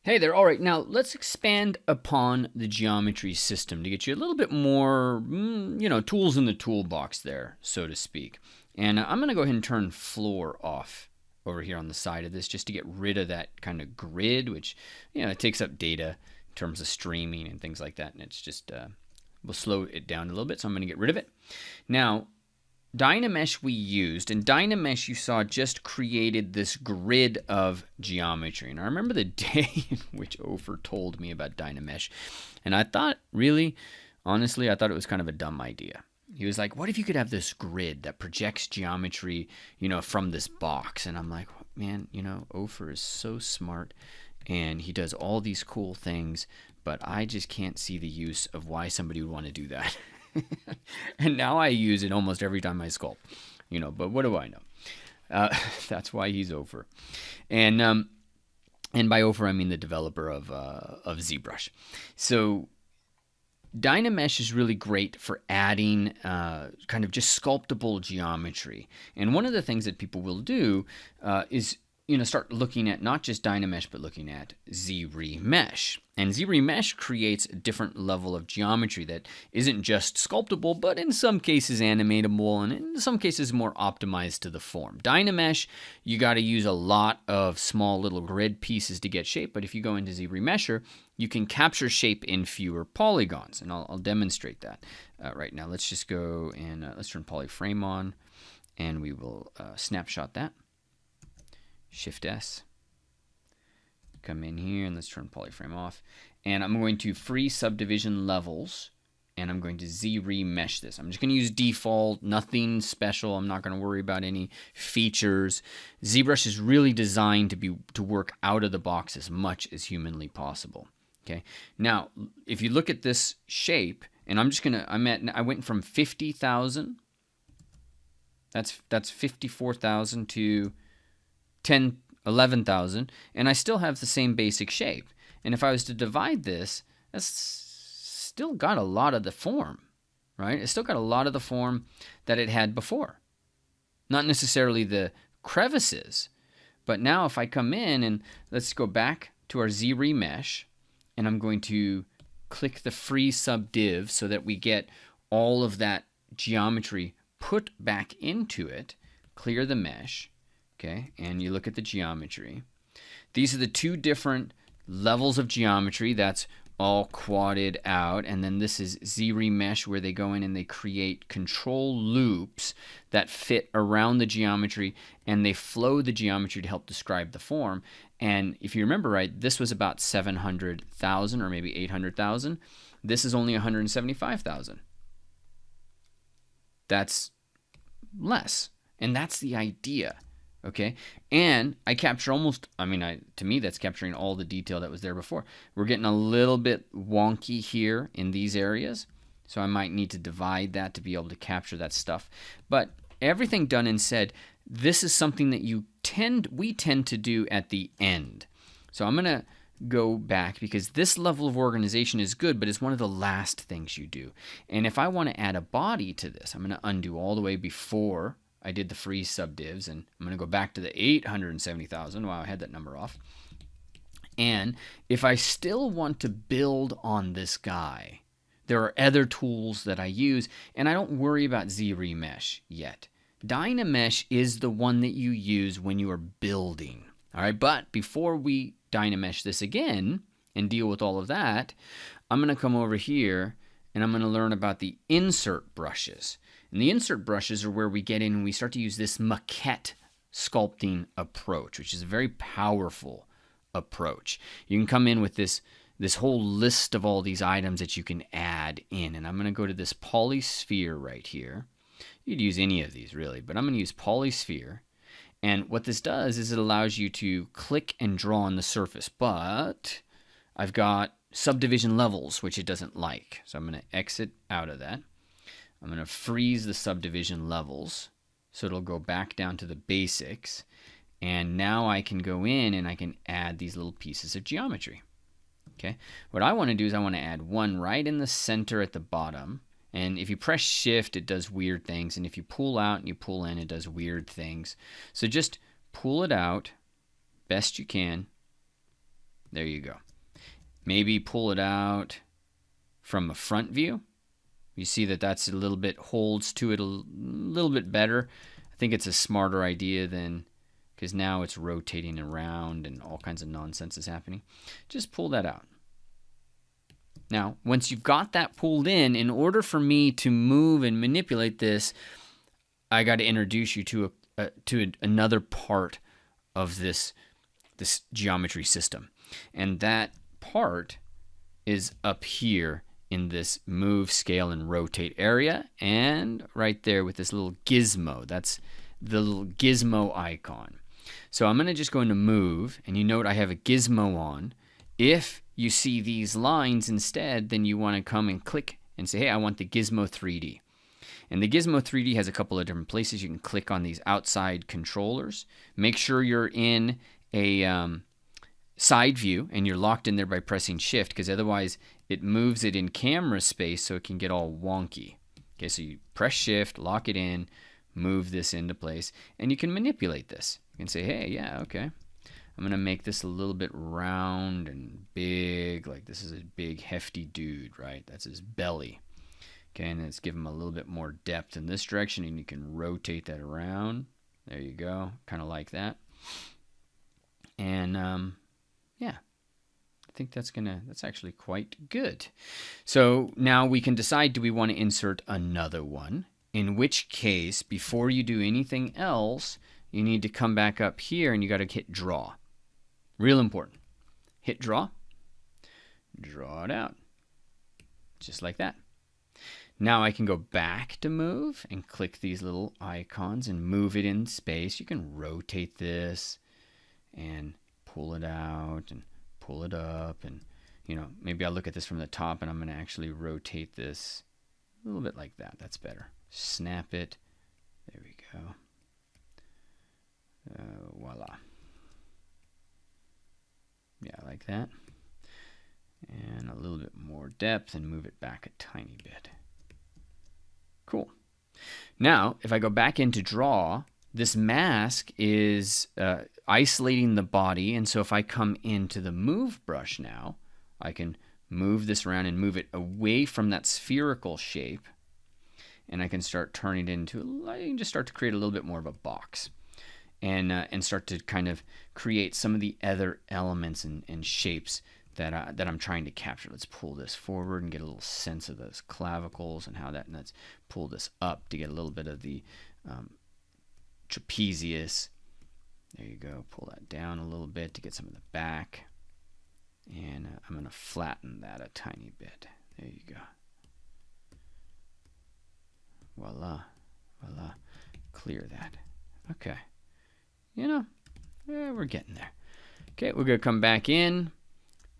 Hey there. All right, now let's expand upon the geometry system to get you a little bit more, tools in the toolbox there, so to speak. And I'm going to go ahead and turn floor off over here on the side of this just to get rid of that kind of grid, which, it takes up data in terms of streaming and things like that. And it's just, we'll slow it down a little bit, so I'm going to get rid of it. Now, Dynamesh we used, and Dynamesh you saw just created this grid of geometry. And I remember the day in which Ofer told me about Dynamesh, and I thought, really, honestly, I thought it was kind of a dumb idea. He was like, what if you could have this grid that projects geometry, from this box? And I'm like, man, Ofer is so smart, and he does all these cool things, but I just can't see the use of why somebody would want to do that. And now I use it almost every time I sculpt, but what do I know? That's why he's Ofer. And by Ofer, I mean the developer of ZBrush. So Dynamesh is really great for adding kind of just sculptable geometry. And one of the things that people will do is start looking at not just Dynamesh, but looking at ZRemesher. And ZRemesher creates a different level of geometry that isn't just sculptable, but in some cases animatable, and in some cases more optimized to the form. Dynamesh, you got to use a lot of small little grid pieces to get shape, but if you go into ZRemesher, you can capture shape in fewer polygons, and I'll demonstrate that right now. Let's just go and let's turn polyframe on, and we will snapshot that. Shift S, come in here, and let's turn polyframe off. And I'm going to free subdivision levels, and I'm going to ZRemesher this. I'm just going to use default, nothing special. I'm not going to worry about any features. ZBrush is really designed to work out of the box as much as humanly possible. Okay. Now, if you look at this shape, and I went from 50,000. That's 54,000 to 11,000, and I still have the same basic shape. And if I was to divide this, that's still got a lot of the form, right? It's still got a lot of the form that it had before. Not necessarily the crevices, but now if I come in and let's go back to our ZRemesher, and I'm going to click the free subdiv so that we get all of that geometry put back into it, clear the mesh. Okay, and you look at the geometry. These are the two different levels of geometry. That's all quadded out. And then this is ZRemesher, where they go in and they create control loops that fit around the geometry, and they flow the geometry to help describe the form. And if you remember right, this was about 700,000 or maybe 800,000. This is only 175,000. That's less. And that's the idea. Okay, and I capture to me that's capturing all the detail that was there before. We're getting a little bit wonky here in these areas, so I might need to divide that to be able to capture that stuff. But everything done and said, this is something that we tend to do at the end. So I'm gonna go back because this level of organization is good, but it's one of the last things you do. And if I want to add a body to this, I'm gonna undo all the way before I did the free subdivs, and I'm going to go back to the 870,000. Wow, I had that number off. And if I still want to build on this guy, there are other tools that I use, and I don't worry about ZRemesher yet. Dynamesh is the one that you use when you are building. All right, but before we Dynamesh this again and deal with all of that, I'm going to come over here and I'm going to learn about the insert brushes. And the insert brushes are where we get in and we start to use this Maquette sculpting approach, which is a very powerful approach. You can come in with this whole list of all these items that you can add in. And I'm going to go to this polysphere right here. You could use any of these really, but I'm going to use polysphere. And what this does is it allows you to click and draw on the surface, but I've got subdivision levels, which it doesn't like. So I'm going to exit out of that. I'm going to freeze the subdivision levels so it'll go back down to the basics. And now I can go in and I can add these little pieces of geometry. Okay. What I want to do is I want to add one right in the center at the bottom. And if you press shift, it does weird things. And if you pull out and you pull in, it does weird things. So just pull it out best you can. There you go. Maybe pull it out from a front view. You see that that's a little bit, holds to it a little bit better. I think it's a smarter idea than, because now it's rotating around and all kinds of nonsense is happening. Just pull that out. Now, once you've got that pulled in order for me to move and manipulate this, I got to introduce you to another part of this geometry system. And that part is up here in this move, scale, and rotate area, and right there with this little gizmo. That's the little gizmo icon. So I'm going to just go into move, and you note I have a gizmo on. If you see these lines instead, then you want to come and click and say, hey, I want the gizmo 3D. And the gizmo 3D has a couple of different places. You can click on these outside controllers. Make sure you're in a side view and you're locked in there by pressing shift, because otherwise it moves it in camera space so it can get all wonky. Okay, so you press shift, lock it in, move this into place, and you can manipulate this. You can say, hey, yeah, okay, I'm going to make this a little bit round and big, like this is a big hefty dude, right? That's his belly. Okay, and let's give him a little bit more depth in this direction, and you can rotate that around. There you go, kind of like that. And yeah, I think that's actually quite good. So now we can decide, do we want to insert another one? In which case, before you do anything else, you need to come back up here and you got to hit draw. Real important. Hit draw. Draw it out. Just like that. Now I can go back to move and click these little icons and move it in space. You can rotate this and pull it out and pull it up, and maybe I'll look at this from the top and I'm going to actually rotate this a little bit like that. That's better. Snap it. There we go. Voila. Yeah, like that. And a little bit more depth and move it back a tiny bit. Cool. Now, if I go back into draw, this mask is isolating the body, and so if I come into the move brush now, I can move this around and move it away from that spherical shape, and I can start turning it into, I can just start to create a little bit more of a box, and start to kind of create some of the other elements and shapes that I'm trying to capture. Let's pull this forward and get a little sense of those clavicles and how that, and let's pull this up to get a little bit of the trapezius. There you go. Pull that down a little bit to get some of the back. And I'm going to flatten that a tiny bit. There you go. Voila. Voila. Clear that. Okay. We're getting there. Okay, we're going to come back in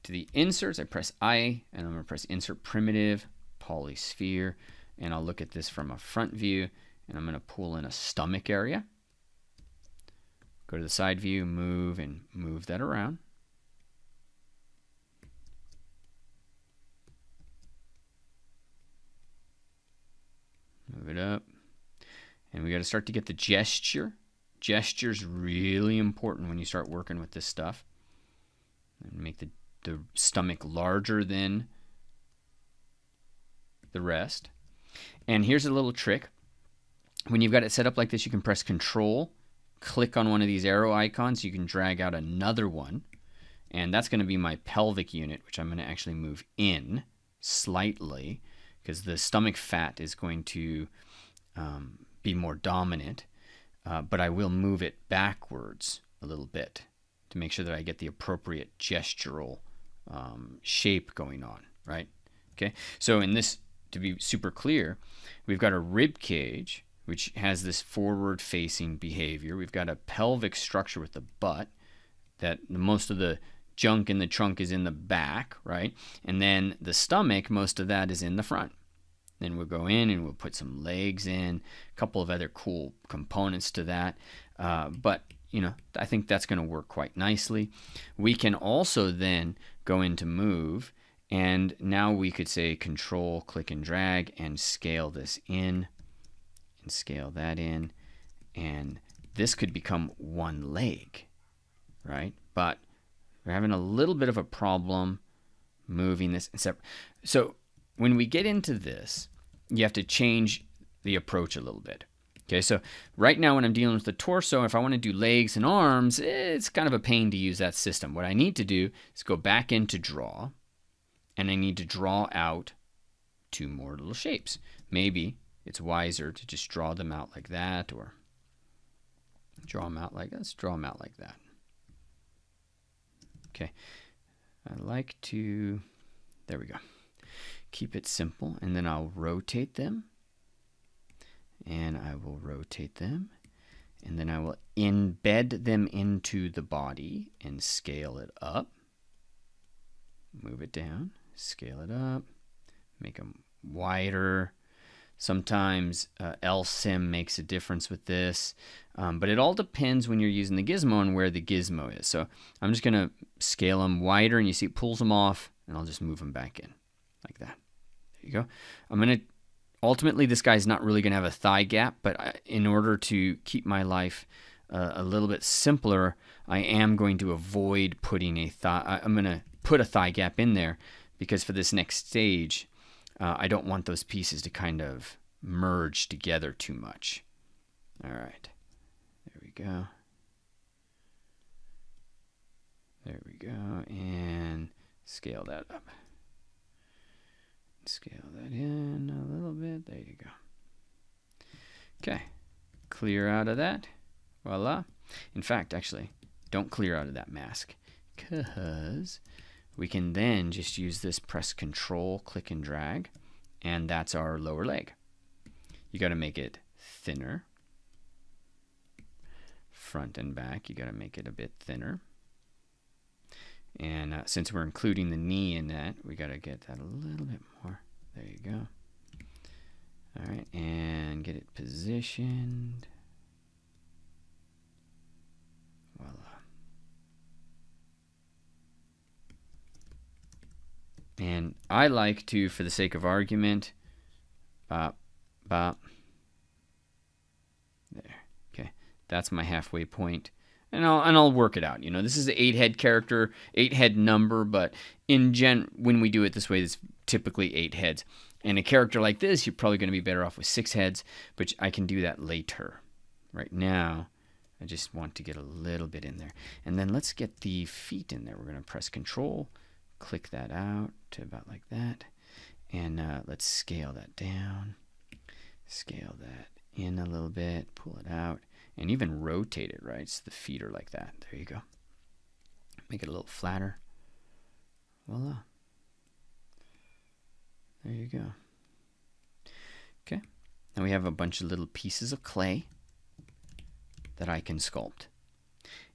to the inserts. I press I, and I'm going to press insert primitive, polysphere, and I'll look at this from a front view, and I'm going to pull in a stomach area. Go to the side view, move, and move that around. Move it up. And we got to start to get the gesture. Gesture's really important when you start working with this stuff. And make the stomach larger than the rest. And here's a little trick. When you've got it set up like this, you can press Control, click on one of these arrow icons. You can drag out another one, and that's going to be my pelvic unit, which I'm going to actually move in slightly because the stomach fat is going to be more dominant, but I will move it backwards a little bit to make sure that I get the appropriate gestural shape going on, right? Okay, so in this, to be super clear, we've got a rib cage, which has this forward-facing behavior. We've got a pelvic structure with the butt, that most of the junk in the trunk is in the back, right? And then the stomach, most of that is in the front. Then we'll go in and we'll put some legs in, a couple of other cool components to that. But, I think that's going to work quite nicely. We can also then go into move, and now we could say Control, click and drag, and scale this in. Scale that in, and this could become one leg, right? But We're having a little bit of a problem moving this. So when we get into this, you have to change the approach a little bit. Okay, so right now when I'm dealing with the torso, if I want to do legs and arms, it's kind of a pain to use that system. What I need to do is go back into draw, and I need to draw out 2 more little shapes. Maybe it's wiser to just draw them out like that, or draw them out like, let's draw them out like that. Okay, I like to, there we go. Keep it simple, and then I'll rotate them. And I will rotate them, and then I will embed them into the body and scale it up. Move it down, scale it up, make them wider. Sometimes LSIM makes a difference with this, but it all depends when you're using the gizmo and where the gizmo is. So I'm just going to scale them wider, and you see it pulls them off, and I'll just move them back in like that. There you go. I'm going to ultimately, this guy's not really going to have a thigh gap, but in order to keep my life a little bit simpler, I am going to avoid putting a thigh. I'm going to put a thigh gap in there because for this next stage, I don't want those pieces to kind of merge together too much. All right, there we go. There we go, and scale that up. Scale that in a little bit. There you go. Okay. Clear out of that. Voila. In fact, actually, don't clear out of that mask, because we can then just use this press control, click and drag, and that's our lower leg. You got to make it thinner. Front and back, you got to make it a bit thinner. And since we're including the knee in that, we got to get that a little bit more. There you go. All right, and get it positioned. Voila. And I like to, for the sake of argument, bop, bop. There. Okay, that's my halfway point. And I'll work it out. You know, this is the 8-head character, 8-head number, but when we do it this way, it's typically 8 heads. And a character like this, you're probably going to be better off with 6 heads, but I can do that later. Right now, I just want to get a little bit in there. And then let's get the feet in there. We're going to press Control, click that out to about like that, and let's scale that down, scale that in a little bit, pull it out. And even rotate it, right? So the feet are like that. There you go. Make it a little flatter. Voila. There you go. Okay. Now we have a bunch of little pieces of clay that I can sculpt.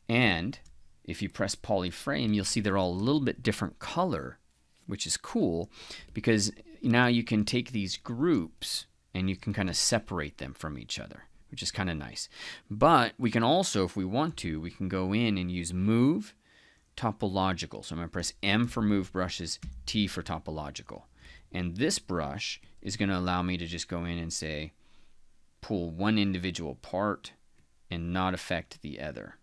And if you press polyframe, you'll see they're all a little bit different color, which is cool because now you can take these groups and you can kind of separate them from each other, which is kind of nice. But we can also, if we want to, we can go in and use Move, Topological. So I'm going to press M for Move Brushes, T for Topological. And this brush is going to allow me to just go in and say, pull one individual part and not affect the other.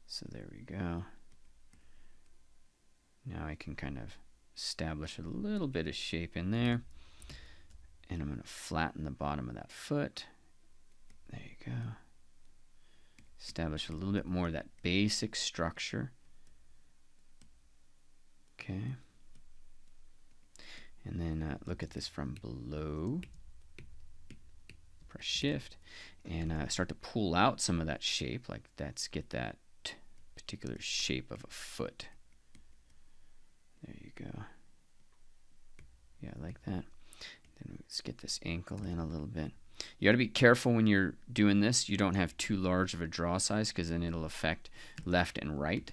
So there we go. Now I can kind of establish a little bit of shape in there. And I'm going to flatten the bottom of that foot. There you go. Establish a little bit more of that basic structure. Okay. And then look at this from below. Press Shift and start to pull out some of that shape. Like that's get that particular shape of a foot. There you go. Yeah, like that. Then let's get this ankle in a little bit. You got to be careful when you're doing this. You don't have too large of a draw size because then it'll affect left and right,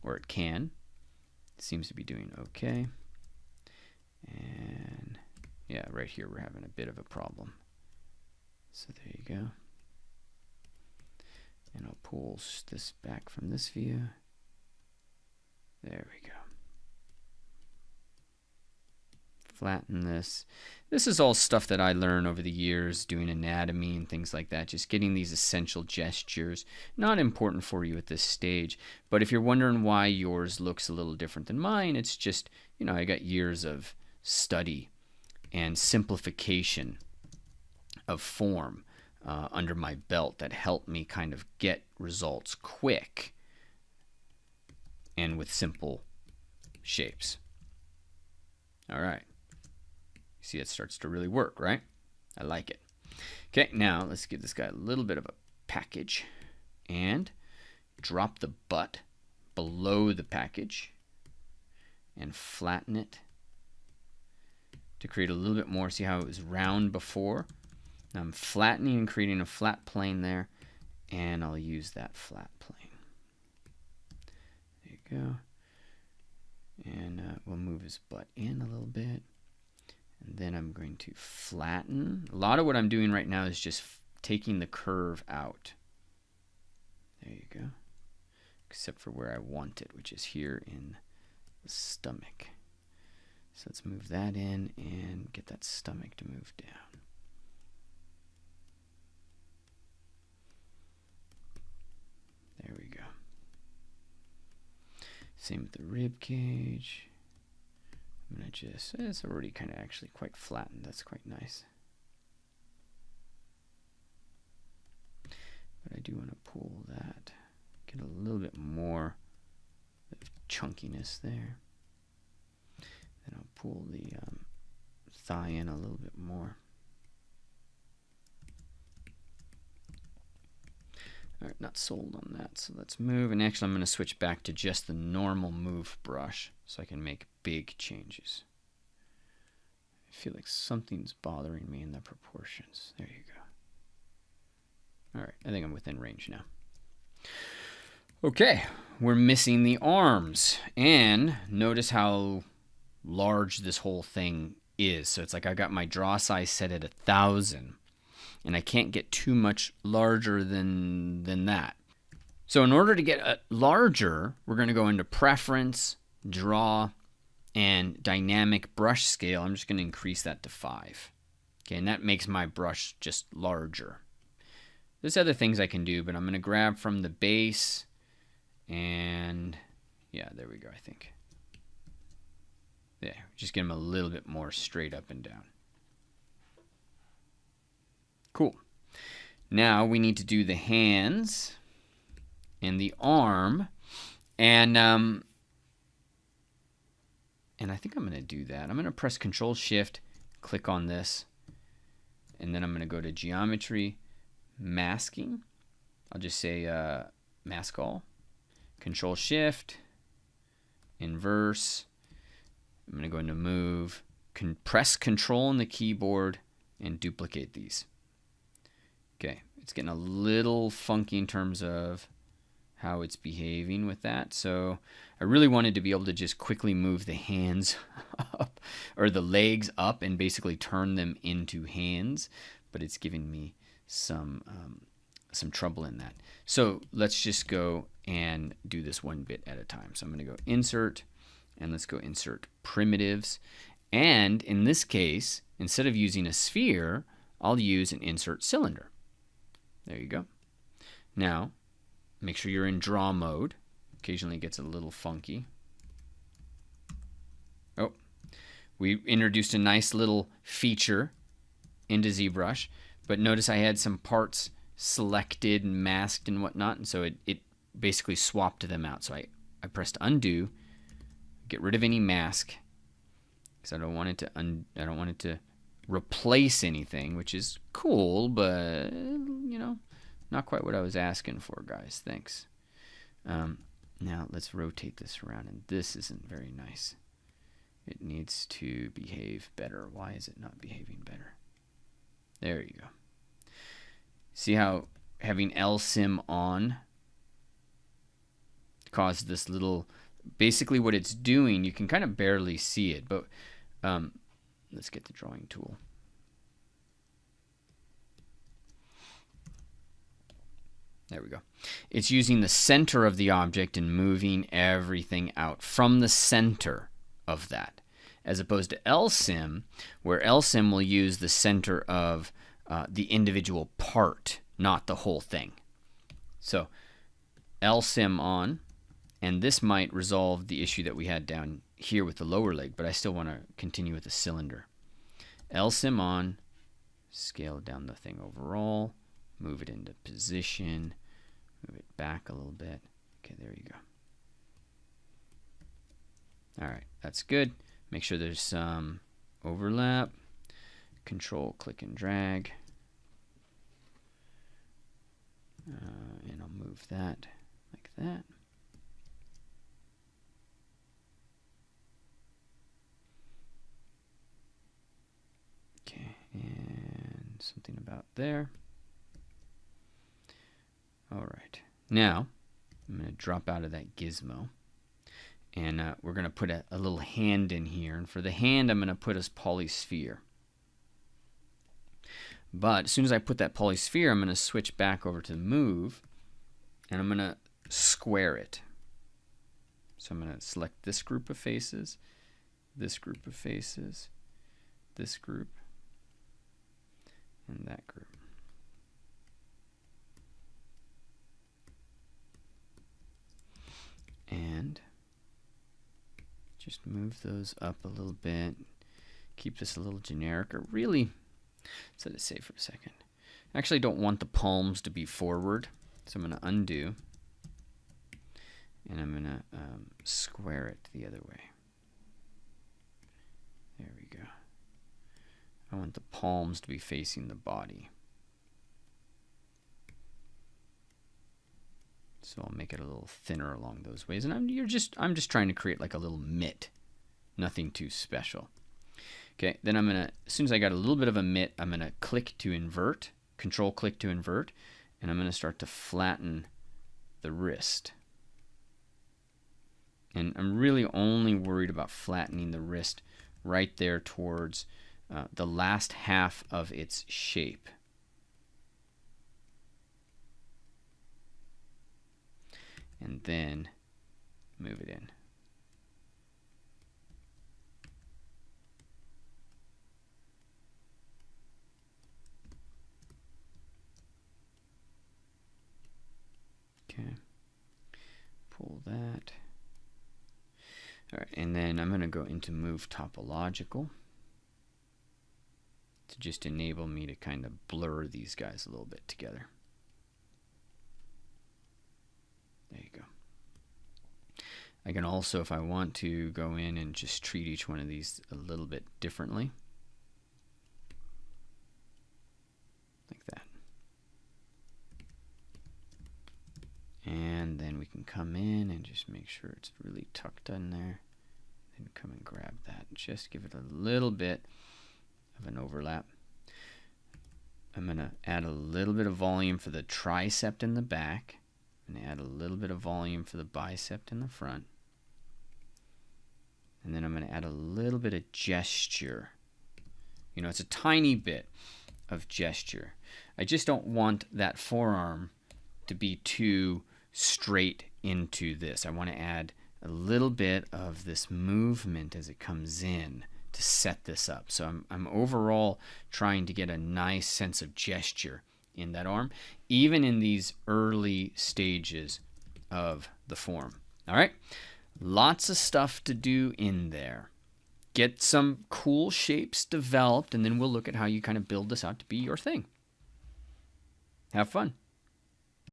or it can. It seems to be doing okay. And yeah, right here we're having a bit of a problem. So there you go. And I'll pull this back from this view. There we go. Flatten this. This is all stuff that I learned over the years doing anatomy and things like that. Just getting these essential gestures. Not important for you at this stage. But if you're wondering why yours looks a little different than mine, it's just, you know, I got years of study and simplification of form under my belt that helped me kind of get results quick and with simple shapes. All right. See, it starts to really work, right? I like it. Okay, now let's give this guy a little bit of a package and drop the butt below the package and flatten it to create a little bit more. See how it was round before? Now I'm flattening and creating a flat plane there, and I'll use that flat plane. There you go. And we'll move his butt in a little bit. And then I'm going to flatten. A lot of what I'm doing right now is just taking the curve out. There you go. Except for where I want it, which is here in the stomach. So let's move that in and get that stomach to move down. There we go. Same with the rib cage. I'm going to just, it's already kind of actually quite flattened. That's quite nice. But I do want to pull that, get a little bit more of chunkiness there. Then I'll pull the thigh in a little bit more. All right, not sold on that, so let's move. And actually, I'm going to switch back to just the normal move brush so I can make big changes. I feel like something's bothering me in the proportions. There you go. All right, I think I'm within range now. Okay, we're missing the arms. And notice how large this whole thing is. So it's like I got my draw size set at 1,000. And I can't get too much larger than that. So in order to get larger, we're going to go into Preference, Draw, and Dynamic Brush Scale. I'm just going to increase that to 5. Okay, and that makes my brush just larger. There's other things I can do, but I'm going to grab from the base, and yeah, there we go, I think. Yeah, just get them a little bit more straight up and down. Cool. Now we need to do the hands and the arm, and I think I'm going to do that. I'm going to press Control Shift, click on this, and then I'm going to go to Geometry, Masking. I'll just say Mask All. Control Shift, Inverse. I'm going to go into Move. Press Control on the keyboard and duplicate these. Okay, it's getting a little funky in terms of how it's behaving with that. So I really wanted to be able to just quickly move the hands up, or the legs up, and basically turn them into hands, but it's giving me some trouble in that. So let's just go and do this one bit at a time. So I'm going to go Insert, and let's go Insert Primitives. And in this case, instead of using a sphere, I'll use an Insert Cylinder. There you go. Now, make sure you're in draw mode. Occasionally it gets a little funky. Oh, we introduced a nice little feature into ZBrush, but notice I had some parts selected and masked and whatnot, and so it basically swapped them out. So I pressed undo, get rid of any mask, because I don't want it to replace anything, which is cool, but you know, not quite what I was asking for, guys. Thanks. Now let's rotate this around, and this isn't very nice. It needs to behave better. Why is it not behaving better? There you go. See how having LSIM on caused this little, basically what it's doing, you can kind of barely see it, but let's get the drawing tool. There we go. It's using the center of the object and moving everything out from the center of that. as opposed to LSIM, where LSIM will use the center of the individual part, not the whole thing. So LSIM on, and this might resolve the issue that we had down here with the lower leg, but I still want to continue with the cylinder. LSIM on, scale down the thing overall, move it into position, move it back a little bit. Okay, there you go. All right, that's good. Make sure there's some overlap. Control, click, and drag. And I'll move that like that. Okay, and something about there. All right, now I'm going to drop out of that gizmo. And we're going to put a little hand in here. And for the hand, I'm going to put a polysphere. But as soon as I put that polysphere, I'm going to switch back over to move. And I'm going to square it. So I'm going to select this group of faces, this group of faces, this group, and that group. And just move those up a little bit. Keep this a little generic, or really, let's let it say for a second. I actually don't want the palms to be forward, so I'm going to undo, and I'm going to square it the other way. There we go. I want the palms to be facing the body. So I'll make it a little thinner along those ways. And I'm just trying to create like a little mitt. Nothing too special. Okay, then I'm going to, as soon as I got a little bit of a mitt, I'm going to click to invert, control click to invert, and I'm going to start to flatten the wrist. And I'm really only worried about flattening the wrist right there towards the last half of its shape. And then move it in. Okay. Pull that. All right, and then I'm going to go into move topological to just enable me to kind of blur these guys a little bit together. There you go. I can also, if I want to, go in and just treat each one of these a little bit differently. Like that. And then we can come in and just make sure it's really tucked in there. Then come and grab that. Just give it a little bit of an overlap. I'm going to add a little bit of volume for the tricep in the back. And add a little bit of volume for the bicep in the front. And then I'm going to add a little bit of gesture. You know, it's a tiny bit of gesture. I just don't want that forearm to be too straight into this. I want to add a little bit of this movement as it comes in to set this up. So I'm overall trying to get a nice sense of gesture in that arm, even in these early stages of the form. All right, lots of stuff to do in there. Get some cool shapes developed, and then we'll look at how you kind of build this out to be your thing. Have fun.